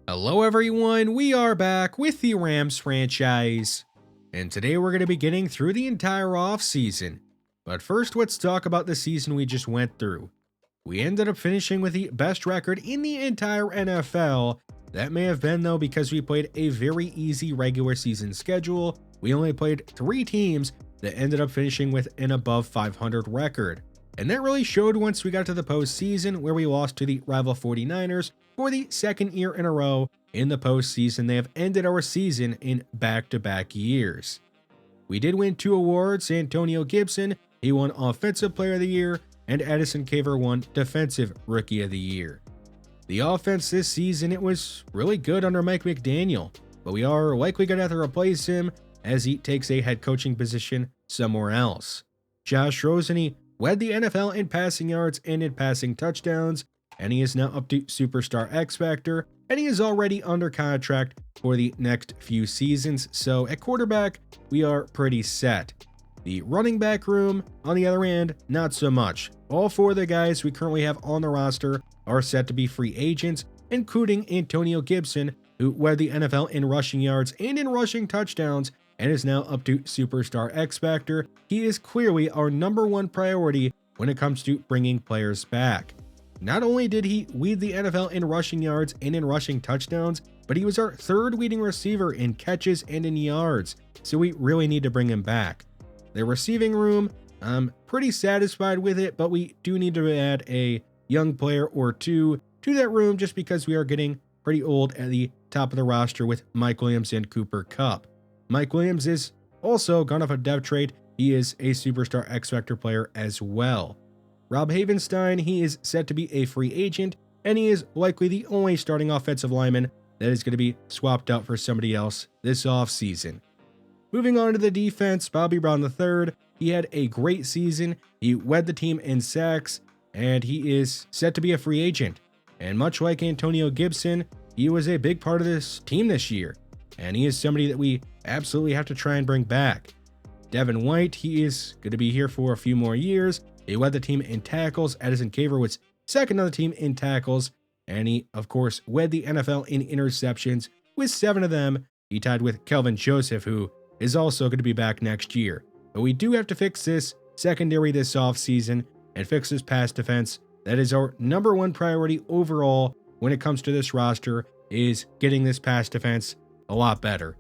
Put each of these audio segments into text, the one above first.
Hello everyone, we are back with the Rams franchise, and today we're going to be getting through the entire offseason. But first, let's talk about the season we just went through. We ended up finishing with the best record in the entire NFL. That may have been though because we played a very easy regular season schedule. We only played 3 teams that ended up finishing with an above 500 record. And that really showed once we got to the postseason, where we lost to the rival 49ers for the second year in a row. In the postseason, they have ended our season in back-to-back years. We did win 2 awards. Antonio Gibson, he won Offensive Player of the Year, and Addison Caver won Defensive Rookie of the Year. The offense this season, it was really good under Mike McDaniel, but we are likely going to have to replace him as he takes a head coaching position somewhere else. Josh Rosen, he led the NFL in passing yards and in passing touchdowns, and he is now up to Superstar X Factor, and he is already under contract for the next few seasons. So at quarterback, we are pretty set. The running back room, on the other hand, not so much. All 4 of the guys we currently have on the roster are set to be free agents, including Antonio Gibson, who led the NFL in rushing yards and in rushing touchdowns, and is now up to Superstar X Factor. He is clearly our #1 priority when it comes to bringing players back. Not only did he lead the NFL in rushing yards and in rushing touchdowns, but he was our 3rd leading receiver in catches and in yards, so we really need to bring him back. The receiving room, I'm pretty satisfied with it, but we do need to add a young player or 2 to that room just because we are getting pretty old at the top of the roster with Mike Williams and Cooper Kupp. Mike Williams is also gone off a depth trade. He is a Superstar X Factor player as well. Rob Havenstein, he is set to be a free agent, and he is likely the only starting offensive lineman that is going to be swapped out for somebody else this offseason. Moving on to the defense, Bobby Brown III, he had a great season. He led the team in sacks, and he is set to be a free agent. And much like Antonio Gibson, he was a big part of this team this year, and he is somebody that we absolutely have to try and bring back. Devin White, he is going to be here for a few more years. He led the team in tackles. Addison Caver was second on the team in tackles, and he, of course, led the NFL in interceptions with 7 of them. He tied with Kelvin Joseph, who is also going to be back next year. But we do have to fix this secondary this offseason and fix this pass defense. That is our #1 priority overall when it comes to this roster, is getting this pass defense a lot better.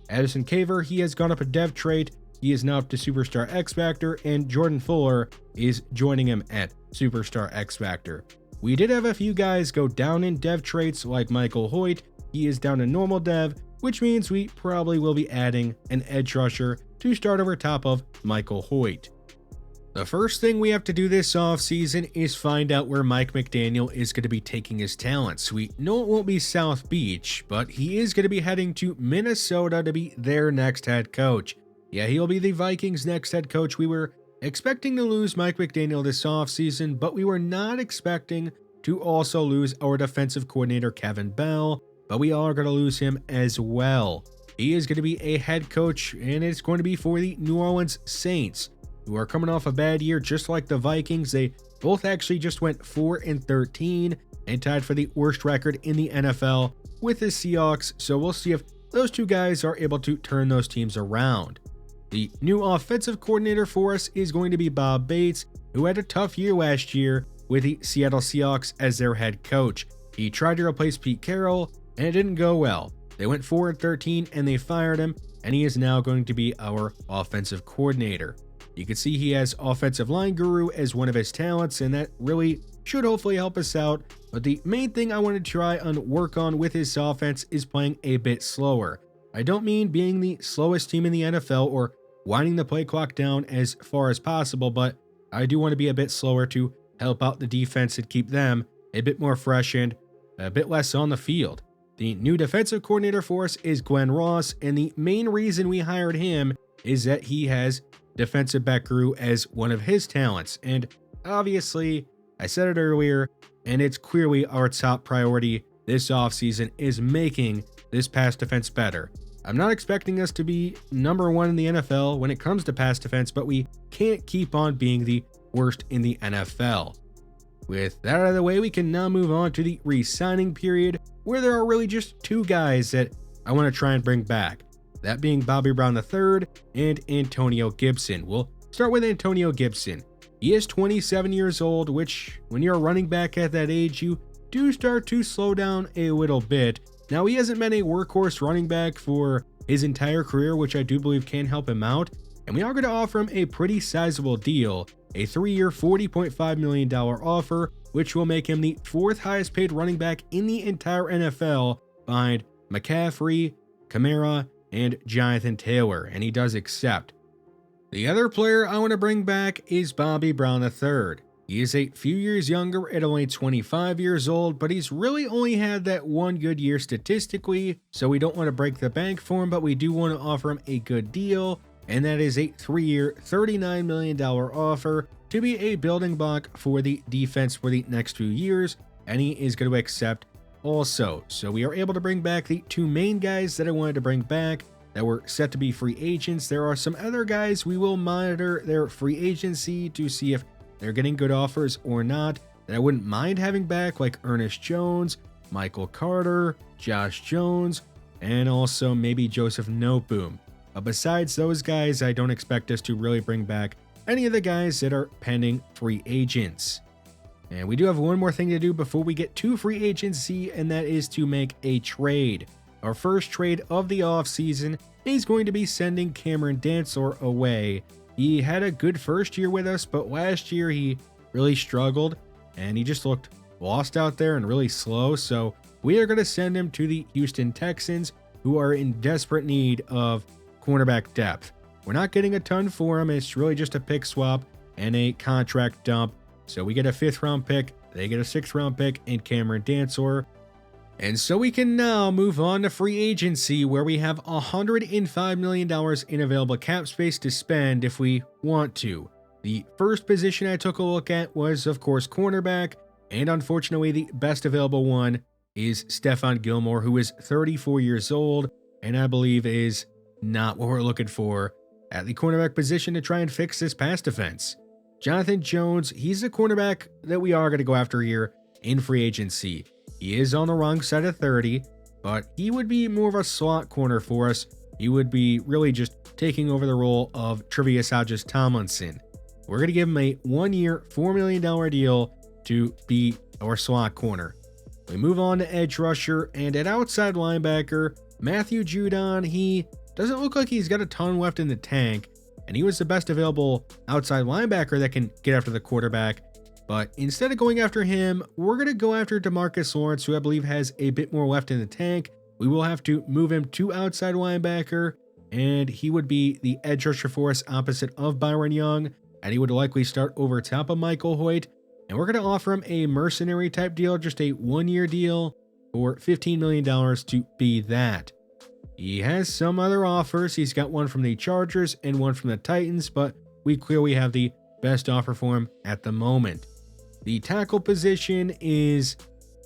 Addison Caver, he has gone up a dev trait. He is now up to Superstar X Factor, and Jordan Fuller is joining him at Superstar X Factor. We did have a few guys go down in dev traits, like Michael Hoyt. He is down in normal dev, which means we probably will be adding an edge rusher to start over top of Michael Hoyt. The first thing we have to do this offseason is find out where Mike McDaniel is going to be taking his talents. We know it won't be South Beach, but he is going to be heading to Minnesota to be their next head coach. Yeah, he'll be the Vikings' next head coach. We were expecting to lose Mike McDaniel this offseason, but we were not expecting to also lose our defensive coordinator, Kevin Bell, but we are going to lose him as well. He is going to be a head coach, and it's going to be for the New Orleans Saints, who are coming off a bad year just like the Vikings. They both actually just went 4-13 and tied for the worst record in the NFL with the Seahawks, so we'll see if those 2 guys are able to turn those teams around. The new offensive coordinator for us is going to be Bob Bates, who had a tough year last year with the Seattle Seahawks as their head coach. He tried to replace Pete Carroll, and it didn't go well. They went 4-13 and they fired him, and he is now going to be our offensive coordinator. You can see he has offensive line guru as one of his talents, and that really should hopefully help us out. But the main thing I want to try and work on with his offense is playing a bit slower. I don't mean being the slowest team in the NFL or winding the play clock down as far as possible, but I do want to be a bit slower to help out the defense and keep them a bit more fresh and a bit less on the field. The new defensive coordinator for us is Glenn Ross, and the main reason we hired him is that he has defensive back guru as one of his talents. And obviously, I said it earlier, and it's clearly our top priority this offseason is making this pass defense better. I'm not expecting us to be #1 in the NFL when it comes to pass defense, but we can't keep on being the worst in the NFL. With that out of the way, we can now move on to the re-signing period. where there are really just two guys that I want to try and bring back. That being Bobby Brown III and Antonio Gibson. We'll start with Antonio Gibson. He is 27 years old, which when you're a running back at that age, you do start to slow down a little bit. Now, he hasn't been a workhorse running back for his entire career, which I do believe can help him out. And we are going to offer him a pretty sizable deal, a 3-year, $40.5 million offer, which will make him the 4th highest paid running back in the entire NFL behind McCaffrey, Kamara, and Jonathan Taylor, and he does accept. The other player I want to bring back is Bobby Brown III. He is a few years younger at only 25 years old, but he's really only had that one good year statistically, so we don't want to break the bank for him, but we do want to offer him a good deal, and that is a 3-year, $39 million offer to be a building block for the defense for the next few years, and he is going to accept also. So we are able to bring back the two main guys that I wanted to bring back that were set to be free agents. There are some other guys we will monitor their free agency to see if they're getting good offers or not that I wouldn't mind having back, like Ernest Jones, Michael Carter, Josh Jones, and also maybe Joseph Noteboom. But besides those guys, I don't expect us to really bring back any of the guys that are pending free agents. And we do have one more thing to do before we get to free agency, and that is to make a trade. Our first trade of the offseason is going to be sending Cameron Dantzler away. He had a good first year with us, but last year he really struggled, and he just looked lost out there and really slow. So we are going to send him to the Houston Texans, who are in desperate need of cornerback depth. We're not getting a ton for him. It's really just a pick swap and a contract dump. So we get a 5th round pick, they get a 6th round pick, and Cameron Dantzler. And so we can now move on to free agency, where we have $105 million in available cap space to spend if we want to. The first position I took a look at was, of course, cornerback, and unfortunately the best available one is Stephon Gilmore, who is 34 years old, and I believe is not what we're looking for at the cornerback position to try and fix this pass defense. Jonathan Jones, he's a cornerback that we are going to go after here in free agency. He is on the wrong side of 30, but he would be more of a slot corner for us. He would be really just taking over the role of Tre'Davious Hodges-Tomlinson. We're going to give him a 1-year, $4 million deal to be our slot corner. We move on to edge rusher, and at outside linebacker, Matthew Judon, he doesn't look like he's got a ton left in the tank, and he was the best available outside linebacker that can get after the quarterback. But instead of going after him, we're going to go after DeMarcus Lawrence, who I believe has a bit more left in the tank. We will have to move him to outside linebacker, and he would be the edge rusher for us opposite of Byron Young, and he would likely start over top of Michael Hoyt. And we're going to offer him a mercenary type deal, just a 1-year deal for $15 million to be that. He has some other offers. He's got one from the Chargers and one from the Titans, but we clearly have the best offer for him at the moment. The tackle position is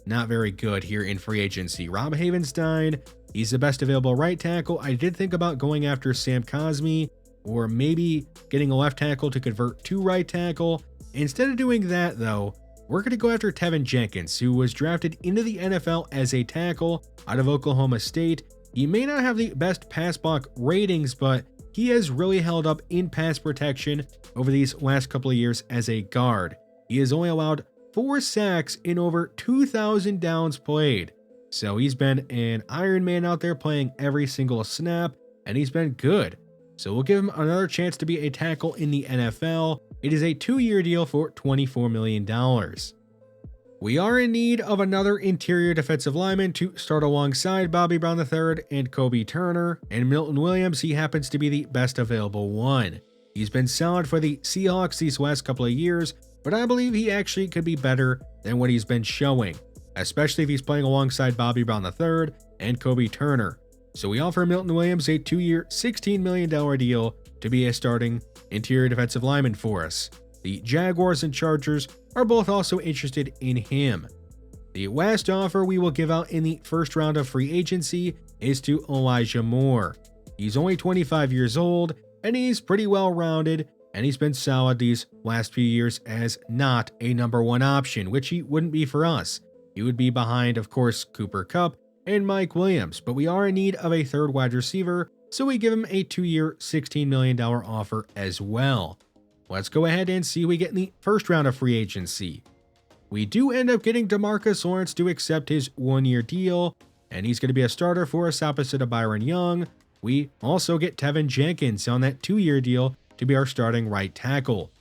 not very good here in free agency. Rob Havenstein, he's the best available right tackle. I did think about going after Sam Cosmi or maybe getting a left tackle to convert to right tackle. Instead of doing that, though, we're going to go after Tevin Jenkins, who was drafted into the NFL as a tackle out of Oklahoma State. He may not have the best pass block ratings, but he has really held up in pass protection over these last couple of years as a guard. He has only allowed 4 sacks in over 2,000 downs played. So he's been an Iron Man out there playing every single snap, and he's been good. So we'll give him another chance to be a tackle in the NFL. It is a 2-year deal for $24 million. We are in need of another interior defensive lineman to start alongside Bobby Brown III and Kobe Turner, and Milton Williams, he happens to be the best available one. He's been solid for the Seahawks these last couple of years, but I believe he actually could be better than what he's been showing, especially if he's playing alongside Bobby Brown III and Kobe Turner. So we offer Milton Williams a 2-year, $16 million deal to be a starting interior defensive lineman for us. The Jaguars and Chargers are both also interested in him. The last offer we will give out in the first round of free agency is to Elijah Moore. He's only 25 years old, and he's pretty well rounded, and he's been solid these last few years as not a number 1 option, which he wouldn't be for us. He would be behind, of course, Cooper Kupp and Mike Williams, but we are in need of a third wide receiver, so we give him a 2-year, $16 million offer as well. Let's go ahead and see who we get in the first round of free agency. We do end up getting DeMarcus Lawrence to accept his 1-year deal, and he's going to be a starter for us opposite of Byron Young. We also get Tevin Jenkins on that 2-year deal to be our starting right tackle.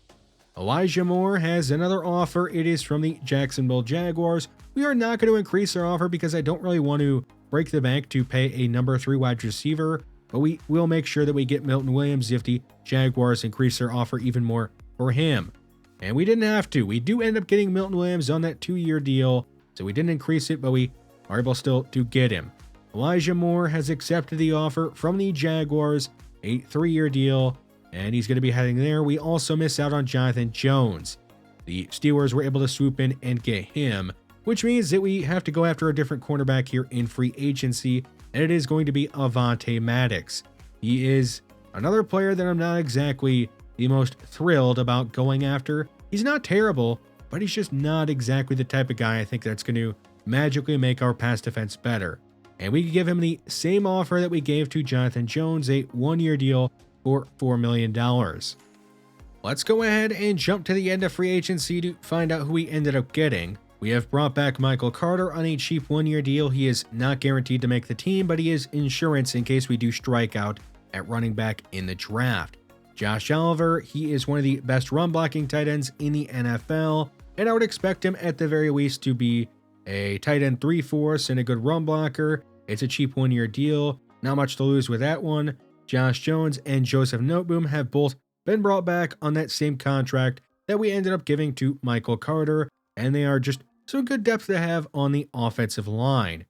Elijah Moore has another offer. It is from the Jacksonville Jaguars. We are not going to increase our offer because I don't really want to break the bank to pay a number 3 wide receiver, but we will make sure that we get Milton Williams if the Jaguars increase their offer even more for him. And we didn't have to. We do end up getting Milton Williams on that 2-year deal, so we didn't increase it, but we are able still to get him. Elijah Moore has accepted the offer from the Jaguars, a 3-year deal, and he's going to be heading there. We also miss out on Jonathan Jones. The Steelers were able to swoop in and get him, which means that we have to go after a different cornerback here in free agency, and it is going to be Avonte Maddox. He is another player that I'm not exactly the most thrilled about going after. He's not terrible, but he's just not exactly the type of guy I think that's going to magically make our pass defense better. And we could give him the same offer that we gave to Jonathan Jones, a 1-year deal for $4 million. Let's go ahead and jump to the end of free agency to find out who we ended up getting. We have brought back Michael Carter on a cheap 1-year deal. He is not guaranteed to make the team, but he is insurance in case we do strike out at running back in the draft. Josh Oliver, he is one of the best run blocking tight ends in the NFL, and I would expect him at the very least to be a tight end 3/4 and a good run blocker. It's a cheap 1-year deal. Not much to lose with that one. Josh Jones and Joseph Noteboom have both been brought back on that same contract that we ended up giving to Michael Carter, and they are just some good depth to have on the offensive line.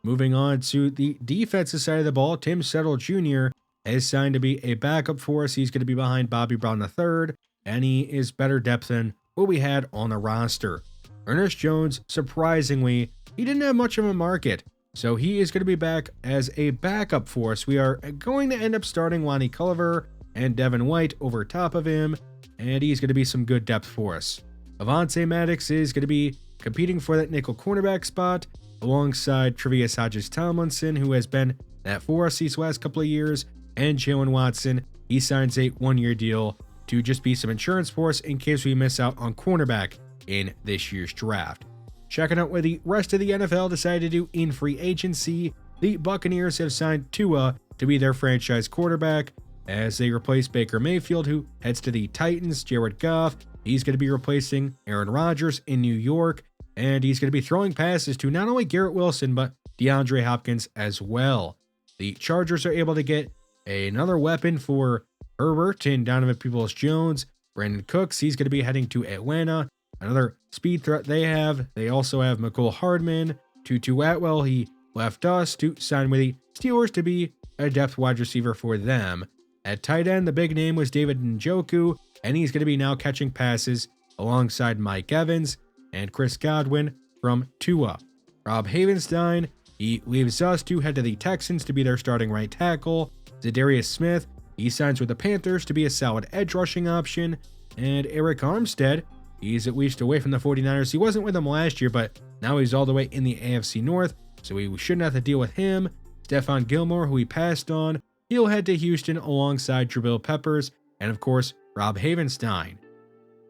Moving on to the defensive side of the ball, Tim Settle Jr. is signed to be a backup for us. He's going to be behind Bobby Brown III, and he is better depth than what we had on the roster. Ernest Jones, surprisingly, he didn't have much of a market, so he is going to be back as a backup for us. We are going to end up starting Lonnie Culliver and Devin White over top of him, and he's going to be some good depth for us. Avonte Maddox is going to be competing for that nickel cornerback spot alongside Tre'Vius Hodges-Tomlinson, who has been that for us these last couple of years, and Jalen Watson. He signs a 1-year deal to just be some insurance for us in case we miss out on cornerback in this year's draft. Checking out what the rest of the NFL decided to do in free agency, the Buccaneers have signed Tua to be their franchise quarterback as they replace Baker Mayfield, who heads to the Titans. Jared Goff, he's going to be replacing Aaron Rodgers in New York, and he's going to be throwing passes to not only Garrett Wilson, but DeAndre Hopkins as well. The Chargers are able to get another weapon for Herbert and Donovan Peoples-Jones. Brandon Cooks, he's going to be heading to Atlanta. Another speed threat they have. They also have McCole Hardman. Tutu Atwell, he left us to sign with the Steelers to be a depth wide receiver for them. At tight end, the big name was David Njoku, and he's going to be now catching passes alongside Mike Evans and Chris Godwin from Tua. Rob Havenstein, he leaves us to head to the Texans to be their starting right tackle. Zadarius Smith, he signs with the Panthers to be a solid edge rushing option. And Eric Armstead, he's at least away from the 49ers. He wasn't with them last year, but now he's all the way in the AFC North, so we shouldn't have to deal with him. Stephon Gilmore, who we passed on, he'll head to Houston alongside Jabril Peppers, and of course, Rob Havenstein.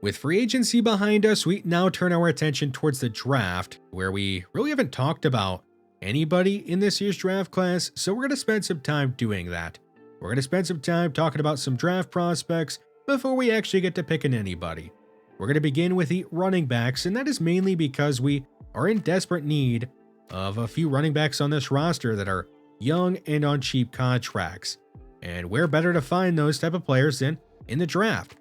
With free agency behind us, we now turn our attention towards the draft, where we really haven't talked about anybody in this year's draft class, so we're going to spend some time doing that. We're going to spend some time talking about some draft prospects before we actually get to picking anybody. We're going to begin with the running backs, and that is mainly because we are in desperate need of a few running backs on this roster that are young and on cheap contracts. And where better to find those type of players than in the draft?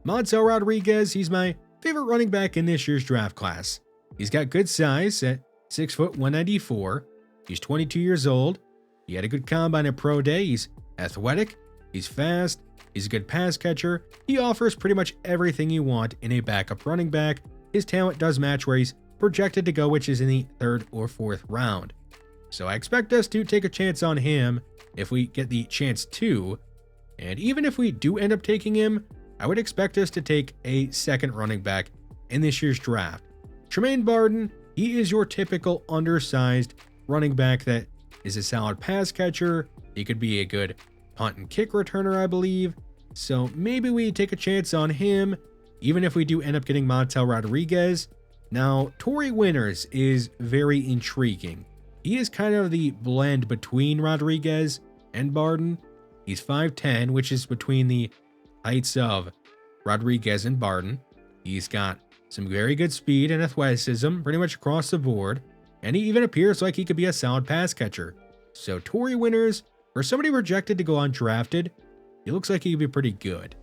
Montel Rodriguez, he's my favorite running back in this year's draft class. He's got good size at 6 foot 194. He's 22 years old. He had a good combine at pro day. He's athletic. He's fast. He's a good pass catcher. He offers pretty much everything you want in a backup running back. His talent does match where he's projected to go, which is in the 3rd or 4th round. So I expect us to take a chance on him if we get the chance to. And even if we do end up taking him, I would expect us to take a second running back in this year's draft. Tremaine Barden, He is your typical undersized running back that is a solid pass catcher. He could be a good punt and kick returner, I believe. So maybe we take a chance on him, even if we do end up getting Montel Rodriguez. Now, Tory Winters is very intriguing. He is kind of the blend between Rodriguez and Barden. He's 5'10", which is between the heights of Rodriguez and Barden. He's got some very good speed and athleticism pretty much across the board, and he even appears like he could be a solid pass catcher. So Tory Winters, for somebody projected to go undrafted, he looks like he could be pretty good.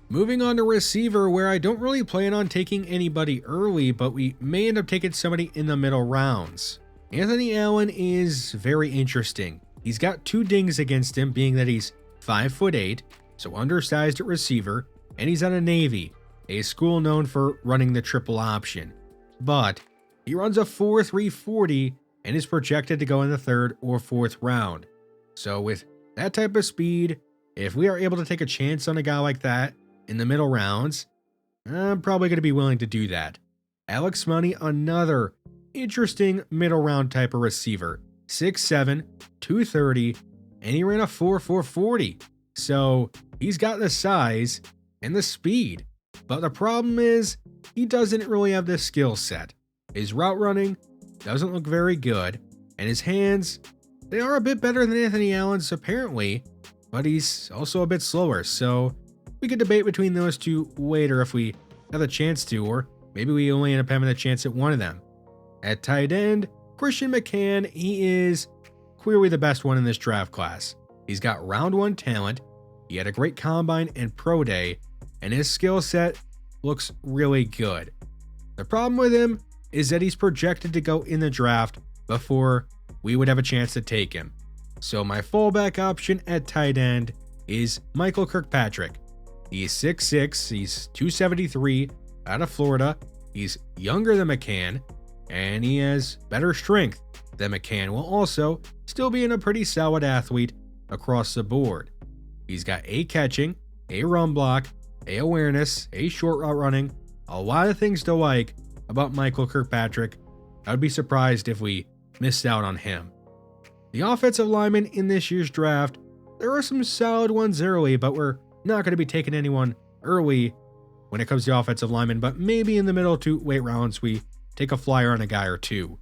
Moving on to receiver, where I don't really plan on taking anybody early, but we may end up taking somebody in the middle rounds. Anthony Allen is very interesting. He's got two dings against him, being that he's 5'8", so undersized at receiver, and he's out of Navy, a school known for running the triple option. But he runs a 4.3 40 and is projected to go in the 3rd or 4th round. So with that type of speed, if we are able to take a chance on a guy like that in the middle rounds, I'm probably going to be willing to do that. Alex Money, another interesting middle round type of receiver. 6'7", 230, and he ran a 4.4 40. So he's got the size and the speed. But the problem is, he doesn't really have the skill set. His route running doesn't look very good, and his hands, they are a bit better than Anthony Allen's apparently, but he's also a bit slower. So we could debate between those two later if we have a chance to, or maybe we only end up having a chance at one of them. At tight end, Christian McCann, he is clearly the best one in this draft class. He's got round 1 talent, he had a great combine and pro day, and his skill set looks really good. The problem with him is that he's projected to go in the draft before we would have a chance to take him. So my fallback option at tight end is Michael Kirkpatrick. He's 6'6", he's 273, out of Florida. He's younger than McCann, and he has better strength than McCann, while also still being a pretty solid athlete across the board. He's got A catching, A run block, A awareness, A short route running, a lot of things to like about Michael Kirkpatrick. I would be surprised if we missed out on him. The offensive linemen in this year's draft, there are some solid ones early, but we're not going to be taking anyone early when it comes to offensive linemen, but maybe in the middle to late rounds we take a flyer on a guy or two.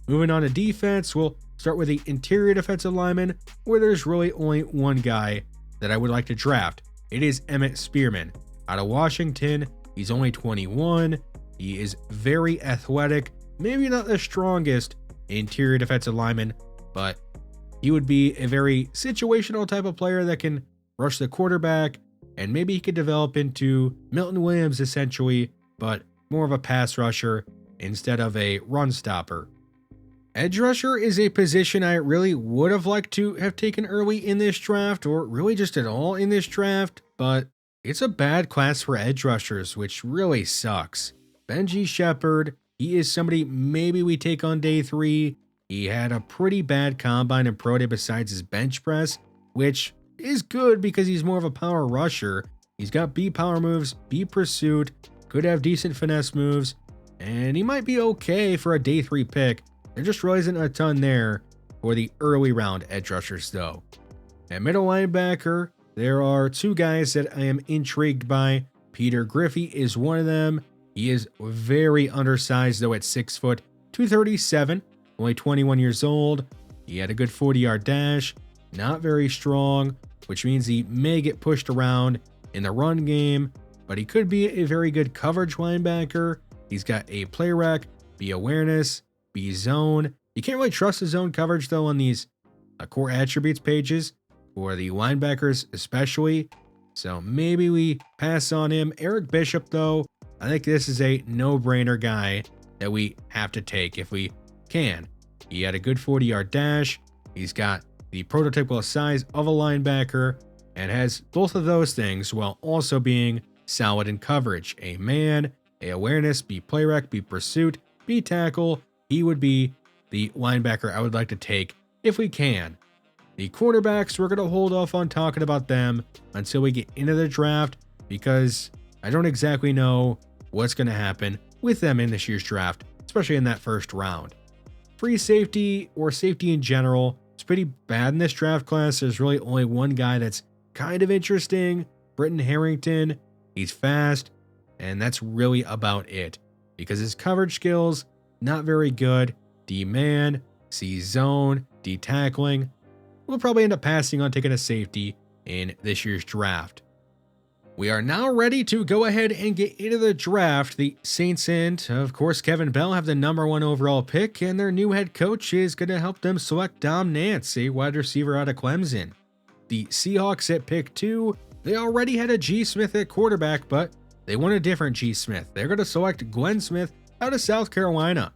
Moving on to defense, we'll start with the interior defensive lineman, where there's really only one guy that I would like to draft. It is Emmett Spearman. Out of Washington, he's only 21. He is very athletic, maybe not the strongest interior defensive lineman, but he would be a very situational type of player that can rush the quarterback, and maybe he could develop into Milton Williams essentially, but more of a pass rusher instead of a run stopper. Edge rusher is a position I really would have liked to have taken early in this draft, or really just at all in this draft, but it's a bad class for edge rushers, which really sucks. Benji Shepard, he is somebody maybe we take on day 3. He had a pretty bad combine and pro day besides his bench press, which is good because he's more of a power rusher. He's got B power moves, B pursuit, could have decent finesse moves, and he might be okay for a day 3 pick. There just really isn't a ton there for the early round edge rushers though. At middle linebacker, there are 2 guys that I am intrigued by. Peter Griffey is one of them. He is very undersized though at 6 foot, 237, only 21 years old. He had a good 40-yard dash, not very strong, which means he may get pushed around in the run game, but he could be a very good coverage linebacker. He's got A play rec, B awareness, B zone. You can't really trust the zone coverage though on these core attributes pages for the linebackers especially. So maybe we pass on him. Eric Bishop though, I think this is a no-brainer guy that we have to take if we can. He had a good 40-yard dash. He's got the prototypical size of a linebacker and has both of those things while also being solid in coverage. A man, A awareness, B play rec, B pursuit, B tackle. He would be the linebacker I would like to take if we can. The cornerbacks, we're going to hold off on talking about them until we get into the draft because I don't exactly know what's going to happen with them in this year's draft. especially in that first round. Free safety or safety in general is pretty bad in this draft class. There's really only one guy that's kind of interesting, Britton Harrington. He's fast, and that's really about it because his coverage skills, not very good. D-man, C-zone, D-tackling. We'll probably end up passing on taking a safety in this year's draft. We are now ready to go ahead and get into the draft. The Saints and, of course, Kevin Bell have the #1 overall pick, and their new head coach is going to help them select Dom Nance, a wide receiver out of Clemson. The Seahawks at pick 2, they already had a G. Smith at quarterback, but they want a different G. Smith. They're going to select Glenn Smith out of South Carolina.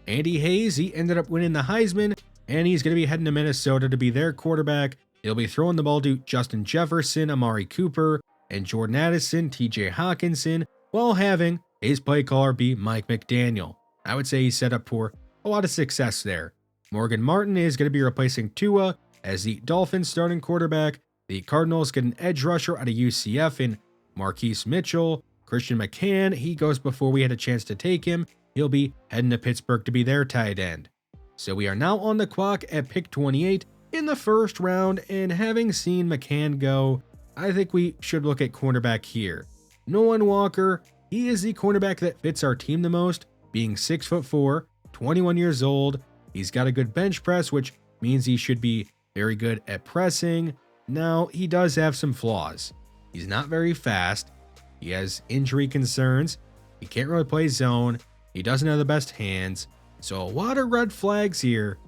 Andy Hayes, he ended up winning the Heisman, and he's going to be heading to Minnesota to be their quarterback. He'll be throwing the ball to Justin Jefferson, Amari Cooper, and Jordan Addison, TJ Hawkinson, while having his play caller be Mike McDaniel. I would say he's set up for a lot of success there. Morgan Martin is going to be replacing Tua as the Dolphins starting quarterback. The Cardinals get an edge rusher out of UCF in Marquise Mitchell. Christian McCann, he goes before we had a chance to take him. He'll be heading to Pittsburgh to be their tight end. So we are now on the clock at pick 28 in the first round, and having seen McCann go, I think we should look at cornerback here. Nolan Walker, he is the cornerback that fits our team the most, being 6'4", 21 years old. He's got a good bench press, which means he should be very good at pressing. Now, he does have some flaws. He's not very fast. He has injury concerns. He can't really play zone. He doesn't have the best hands. So a lot of red flags here,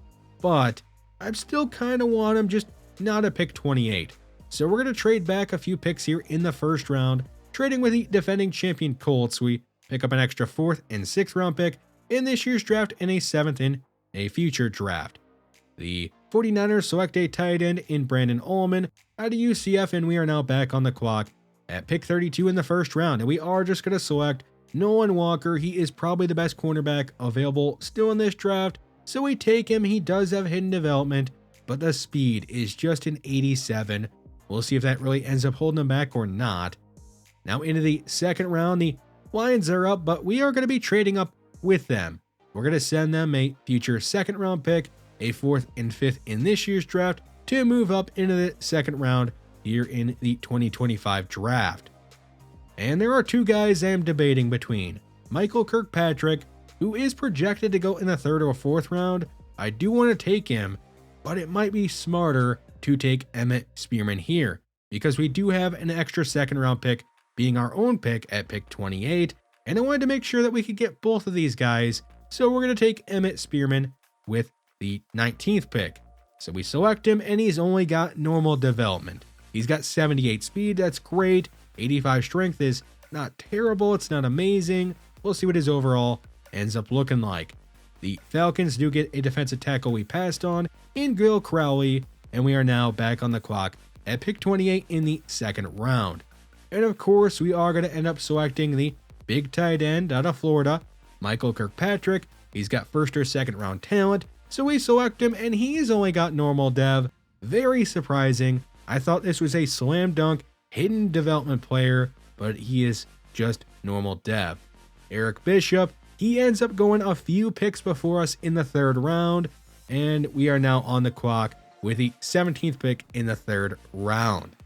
but I still kind of want him, just not at pick 28. So we're going to trade back a few picks here in the first round, trading with the defending champion Colts. We pick up an extra 4th and 6th round pick in this year's draft and a 7th in a future draft. The 49ers select a tight end in Brandon Ullman out of UCF, and we are now back on the clock at pick 32 in the first round. And we are just going to select Nolan Walker. He is probably the best cornerback available still in this draft, so we take him. He does have hidden development, but the speed is just an 87. We'll see if that really ends up holding him back or not. Now into the second round, the Lions are up, but we are going to be trading up with them. We're going to send them a future 2nd round pick, a 4th and 5th in this year's draft, to move up into the 2nd round here in the 2025 draft. And there are two guys I am debating between. Michael Kirkpatrick, who is projected to go in the 3rd or 4th round. I do want to take him, but it might be smarter to take Emmett Spearman here, because we do have an extra 2nd round pick being our own pick at pick 28, and I wanted to make sure that we could get both of these guys, so we're going to take Emmett Spearman with the 19th pick. So we select him, and he's only got normal development. He's got 78 speed, that's great. 85 strength is not terrible, it's not amazing. We'll see what his overall ends up looking like. The Falcons do get a defensive tackle we passed on in Gil Crowley, and we are now back on the clock at pick 28 in the 2nd round. And of course, we are going to end up selecting the big tight end out of Florida, Michael Kirkpatrick. He's got 1st or 2nd round talent, so we select him, and he's only got normal dev. Very surprising. I thought this was a slam dunk hidden development player, but he is just normal dev. Eric Bishop, he ends up going a few picks before us in the 3rd round, and we are now on the clock with the 17th pick in the 3rd round.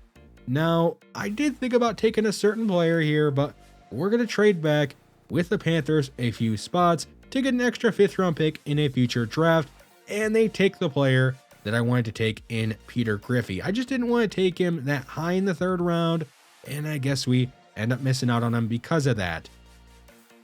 Now, I did think about taking a certain player here, but we're going to trade back with the Panthers a few spots to get an extra 5th round pick in a future draft, and they take the player that I wanted to take in Peter Griffey. I just didn't want to take him that high in the 3rd round, and I guess we end up missing out on him because of that.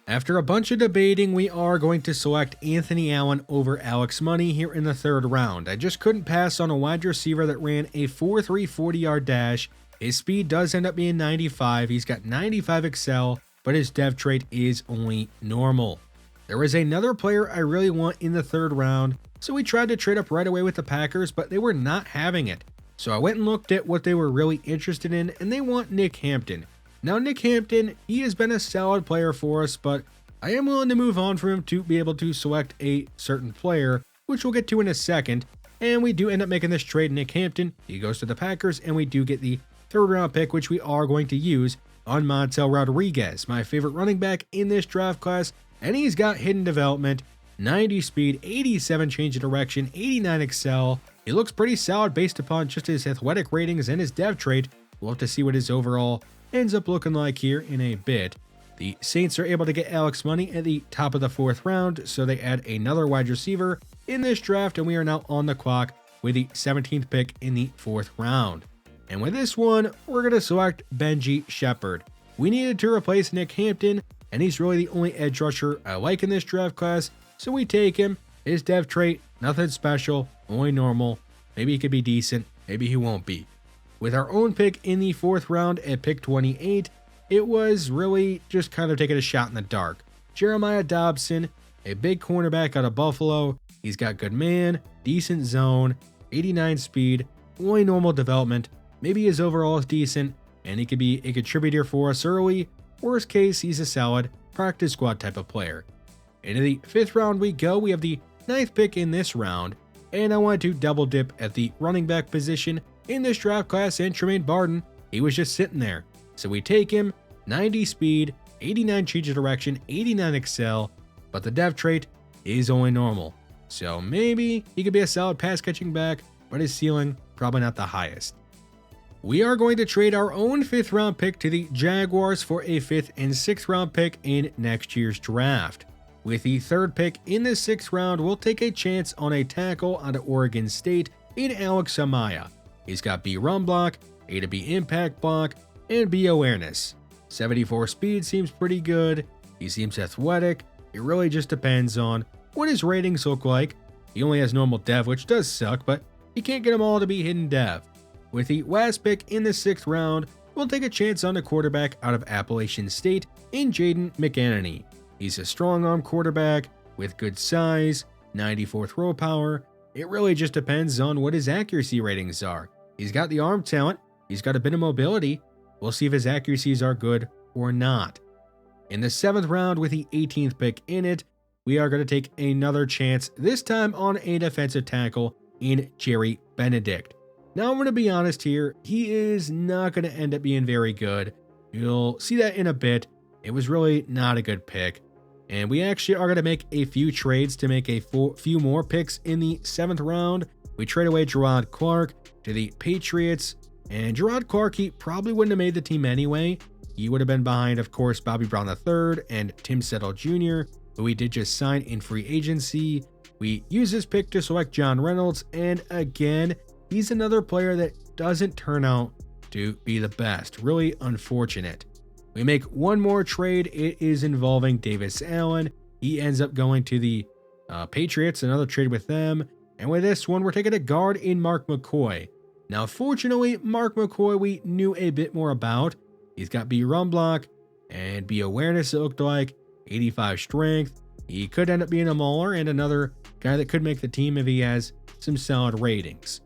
After a bunch of debating, we are going to select Anthony Allen over Alex Money here in the 3rd round. I just couldn't pass on a wide receiver that ran a 4.3 40-yard dash. His speed does end up being 95. He's got 95 excel, but his dev trait is only normal. There was another player I really want in the 3rd round, so we tried to trade up right away with the Packers, but they were not having it. So I went and looked at what they were really interested in, and they want Nick Hampton. Now, Nick Hampton, he has been a solid player for us, but I am willing to move on from him to be able to select a certain player, which we'll get to in a second. And we do end up making this trade. Nick Hampton, he goes to the Packers, and we do get the 3rd round pick, which we are going to use on Montel Rodriguez, my favorite running back in this draft class. and he's got hidden development, 90 speed, 87 change of direction, 89 excel. He looks pretty solid based upon just his athletic ratings and his dev trait. We'll have to see what his overall ends up looking like here in a bit. The Saints are able to get Alex Money at the top of the 4th round, so they add another wide receiver in this draft, and we are now on the clock with the 17th pick in the 4th round. And with this one, we're going to select Benji Shepard. We needed to replace Nick Hampton, and he's really the only edge rusher I like in this draft class, so we take him. His dev trait, nothing special, only normal. Maybe he could be decent, maybe he won't be. With our own pick in the 4th round at pick 28, it was really just kind of taking a shot in the dark. Jeremiah Dobson, a big cornerback out of Buffalo. He's got good man, decent zone, 89 speed, only normal development. Maybe his overall is decent, and he could be a contributor for us early. Worst case, he's a solid practice squad type of player. Into the 5th round we go. We have the 9th pick in this round, and I wanted to double dip at the running back position in this draft class, and Tremaine Barden, he was just sitting there. So we take him, 90 speed, 89 change of direction, 89 excel, but the dev trait is only normal. So maybe he could be a solid pass catching back, but his ceiling probably not the highest. We are going to trade our own 5th round pick to the Jaguars for a 5th and 6th round pick in next year's draft. With the 3rd pick in the 6th round, we'll take a chance on a tackle out of Oregon State in Alex Amaya. He's got B run block, A to B impact block, and B awareness. 74 speed seems pretty good. He seems athletic. It really just depends on what his ratings look like. He only has normal dev, which does suck, but you can't get them all to be hidden dev. With the last pick in the 6th round, we'll take a chance on a quarterback out of Appalachian State in Jaden McAnany. He's a strong arm quarterback with good size, 94 throw power. It really just depends on what his accuracy ratings are. He's got the arm talent, he's got a bit of mobility. We'll see if his accuracies are good or not. In the 7th round with the 18th pick in it, we are going to take another chance, this time on a defensive tackle in Jerry Benedict. Now I'm going to be honest here, he is not going to end up being very good. You'll see that in a bit. It was really not a good pick. And we actually are going to make a few trades to make a few more picks in the 7th round. We trade away Gerard Clark to the Patriots. And Gerard Clark, he probably wouldn't have made the team anyway. He would have been behind, of course, Bobby Brown III and Tim Settle Jr., who we did just sign in free agency. We use this pick to select John Reynolds, and again, he's another player that doesn't turn out to be the best. Really unfortunate. We make one more trade. It is involving Davis Allen. He ends up going to the Patriots, another trade with them. And with this one, we're taking a guard in Mark McCoy. Now, fortunately, Mark McCoy we knew a bit more about. He's got B run block and B awareness, it looked like, 85 strength. He could end up being a mauler and another guy that could make the team if he has some solid ratings.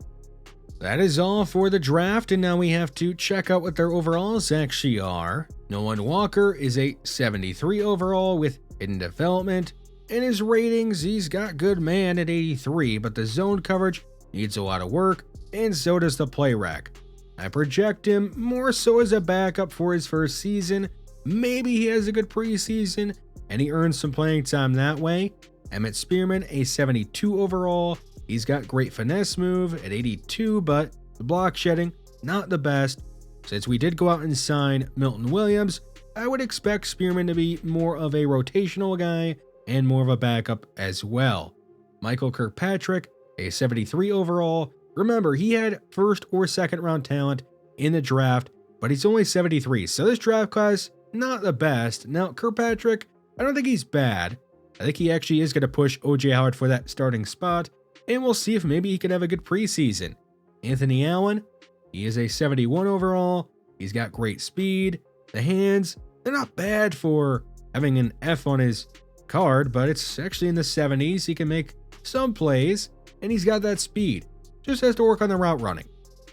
That is all for the draft, and now we have to check out what their overalls actually are. Nolan Walker is a 73 overall with hidden development. In his ratings, he's got good man at 83, but the zone coverage needs a lot of work, and so does the play rec. I project him more so as a backup for his first season. Maybe he has a good preseason, and he earns some playing time that way. Emmett Spearman, a 72 overall. He's got great finesse move at 82, but the block shedding, not the best. Since we did go out and sign Milton Williams, I would expect Spearman to be more of a rotational guy and more of a backup as well. Michael Kirkpatrick, a 73 overall. Remember, he had 1st or 2nd round talent in the draft, but he's only 73. So this draft class, not the best. Now, Kirkpatrick, I don't think he's bad. I think he actually is going to push O.J. Howard for that starting spot, and we'll see if maybe he can have a good preseason. Anthony Allen, he is a 71 overall. He's got great speed. The hands, they're not bad for having an F on his card, but it's actually in the 70s. He can make some plays, and he's got that speed. Just has to work on the route running.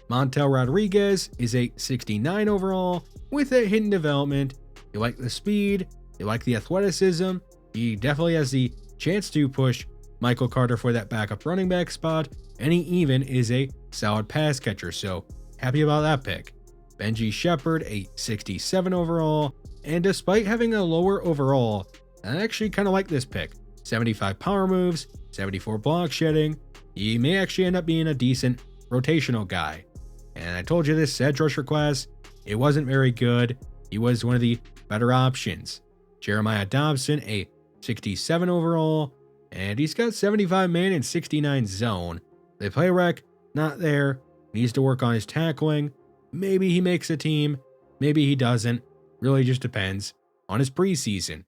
Montel Rodriguez is a 69 overall with a hidden development. You like the speed, you like the athleticism. He definitely has the chance to push Michael Carter for that backup running back spot, and he even is a solid pass catcher, so happy about that pick. Benji Shepard, a 67 overall, and despite having a lower overall, I actually kind of like this pick. 75 power moves, 74 block shedding. He may actually end up being a decent rotational guy. And I told you this edge rusher class, it wasn't very good. He was one of the better options. Jeremiah Dobson, a 67 overall, and he's got 75 man and 69 zone. The play rec, not there. Needs to work on his tackling. Maybe he makes a team, maybe he doesn't. Really just depends on his preseason.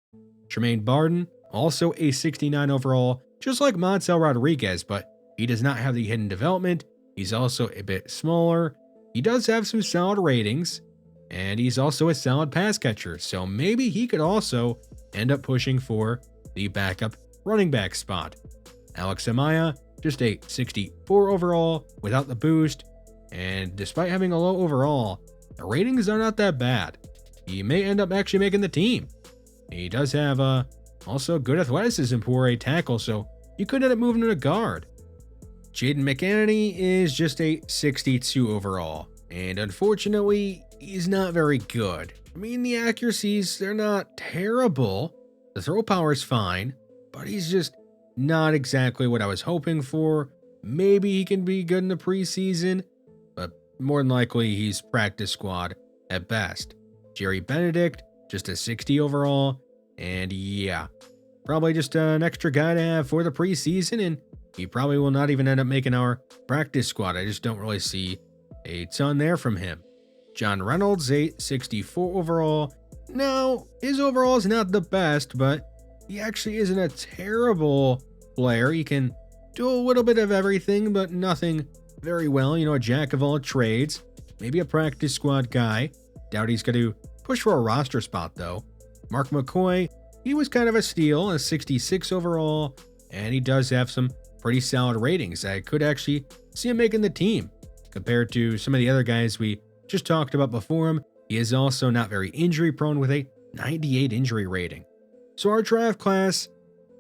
Tremaine Barden, also a 69 overall, just like Montell Rodriguez, but he does not have the hidden development. He's also a bit smaller. He does have some solid ratings, and he's also a solid pass catcher, so maybe he could also end up pushing for the backup running back spot. Alex Amaya, just a 64 overall without the boost, and despite having a low overall, the ratings are not that bad. He may end up actually making the team. He does have also good athleticism for a tackle, so you could end up moving to a guard. Jaden McAnany is just a 62 overall, and unfortunately, he's not very good. I mean, the accuracies, they're not terrible. The throw power is fine, but he's just not exactly what I was hoping for. Maybe he can be good in the preseason, but more than likely, he's practice squad at best. Jerry Benedict, just a 60 overall, and yeah, probably just an extra guy to have for the preseason, and he probably will not even end up making our practice squad. I just don't really see a ton there from him. John Reynolds, a 64 overall. Now, his overall is not the best, but he actually isn't a terrible player. He can do a little bit of everything, but nothing very well. A jack of all trades. Maybe a practice squad guy. Doubt he's going to push for a roster spot, though. Mark McCoy, he was kind of a steal, a 66 overall, and he does have some pretty solid ratings. I could actually see him making the team. Compared to some of the other guys we just talked about before him, he is also not very injury prone with a 98 injury rating. So our draft class,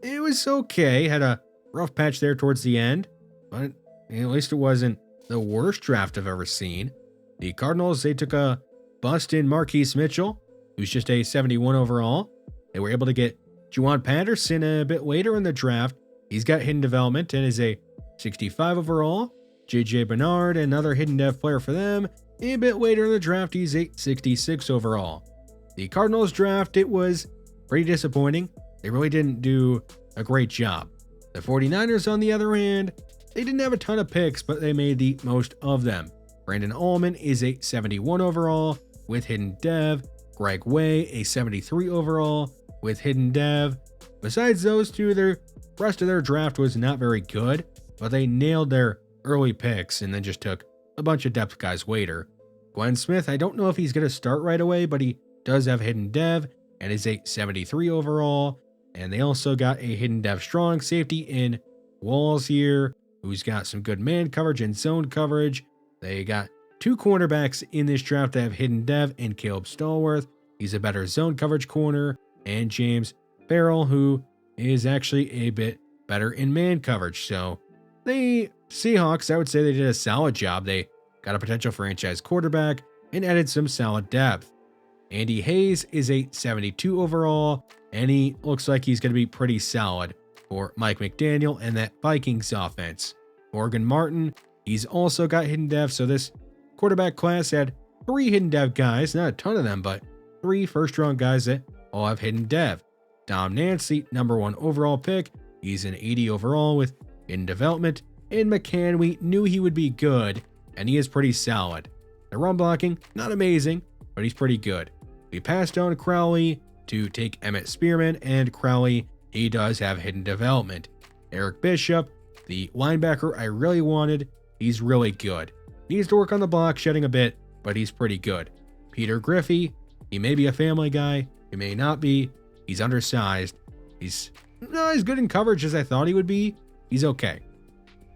it was okay. Had a rough patch there towards the end, but at least it wasn't the worst draft I've ever seen. The Cardinals, they took a bust in Marquise Mitchell, who's just a 71 overall. They were able to get Juwan Patterson a bit later in the draft. He's got hidden development and is a 65 overall. JJ Bernard, another hidden dev player for them. A bit later in the draft, he's a 66 overall. The Cardinals draft, it was pretty disappointing. They really didn't do a great job. The 49ers, on the other hand, they didn't have a ton of picks, but they made the most of them. Brandon Allman is a 71 overall with hidden dev. Greg Way, a 73 overall with hidden dev. Besides those two, the rest of their draft was not very good, but they nailed their early picks and then just took a bunch of depth guys later. Glenn Smith, I don't know if he's going to start right away, but he does have hidden dev and is a 73 overall. And they also got a hidden dev strong safety in Walls here, who's got some good man coverage and zone coverage. They got two cornerbacks in this draft that have hidden dev and Caleb Stallworth. He's a better zone coverage corner. And James Farrell, who is actually a bit better in man coverage. So the Seahawks, I would say they did a solid job. They got a potential franchise quarterback and added some solid depth. Andy Hayes is a 72 overall, and he looks like he's going to be pretty solid for Mike McDaniel and that Vikings offense. Morgan Martin, he's also got hidden dev, so this quarterback class had 3 hidden dev guys, not a ton of them, but 3 first-round guys that all have hidden dev. Dom Nancy, number 1 overall pick, he's an 80 overall with hidden development. And McCann, we knew he would be good, and he is pretty solid. The run blocking, not amazing, but he's pretty good. We passed on Crowley to take Emmett Spearman, and Crowley, he does have hidden development. Eric Bishop, the linebacker I really wanted, he's really good. Needs to work on the block shedding a bit, but he's pretty good. Peter Griffey, he may be a family guy, he may not be. He's undersized. He's not as good in coverage as I thought he would be. He's okay.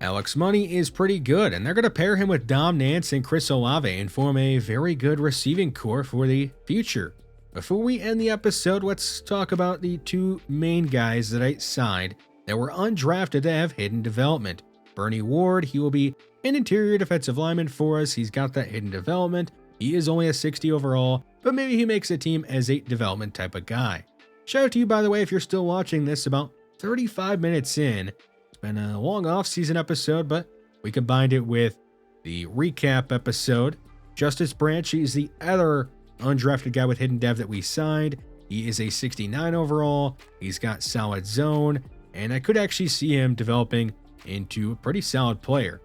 Alex Money is pretty good, and they're going to pair him with Dom Nance and Chris Olave and form a very good receiving core for the future. Before we end the episode, let's talk about the 2 main guys that I signed that were undrafted that have hidden development. Bernie Ward, he will be an interior defensive lineman for us. He's got that hidden development. He is only a 60 overall, but maybe he makes a team as a development type of guy. Shout out to you, by the way, if you're still watching this about 35 minutes in. It's been a long off-season episode, but we combined it with the recap episode. Justice Branch is the other undrafted guy with hidden dev that we signed. He is a 69 overall. He's got solid zone, and I could actually see him developing into a pretty solid player.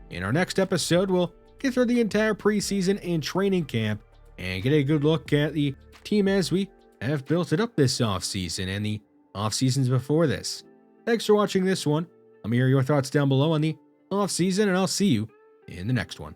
In our next episode, we'll get through the entire preseason and training camp and get a good look at the team as we have built it up this offseason and the off-seasons before this. Thanks for watching this one. Let me hear your thoughts down below on the off-season, and I'll see you in the next one.